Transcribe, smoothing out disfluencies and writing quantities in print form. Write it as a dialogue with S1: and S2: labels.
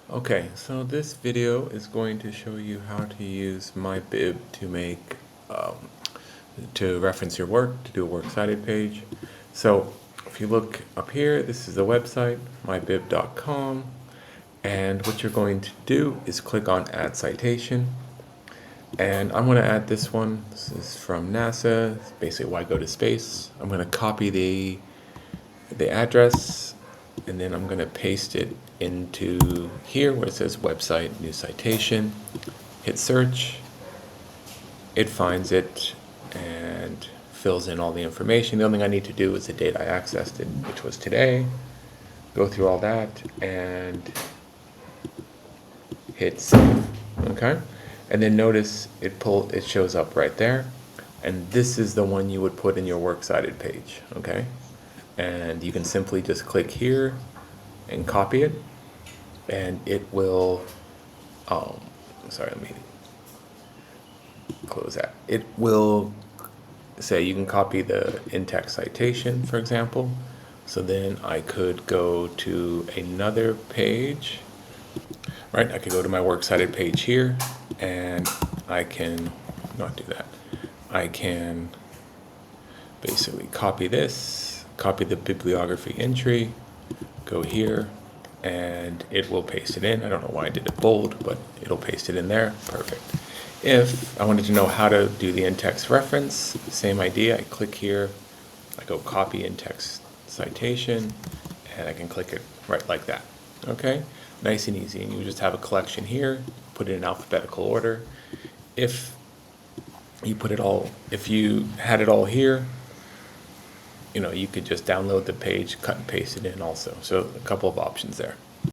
S1: Okay, so this video is going to show you how to use MyBib to make to reference your work, to do a works cited page. So if you look up here, this is the website, mybib.com, and what you're going to do is click on Add Citation, and I'm going to add this one. This is from NASA. It's basically why go to space. I'm going to copy the address, and then I'm going to paste it into here where it says website, new citation, hit search, it finds it and fills in all the information. The only thing I need to do is the date I accessed it, which was today. Go through all that and hit save, okay? And then notice it shows up right there, and this is the one you would put in your works cited page, okay? And you can simply just click here and copy it, and it will, sorry, let me close that. It will say you can copy the in-text citation, for example. So then I could go to another page, right? I could go to my works cited page here, and I can not do that. I can basically copy this, copy the bibliography entry, go here, and it will paste it in. I don't know why I did it bold, but it'll paste it in there. Perfect. If I wanted to know how to do the in-text reference, same idea. I click here, I go copy in-text citation, and I can click it right like that. Okay, nice and easy. And you just have a collection here, put it in alphabetical order. If you had it all here, you could just download the page, cut and paste it in also. So a couple of options there.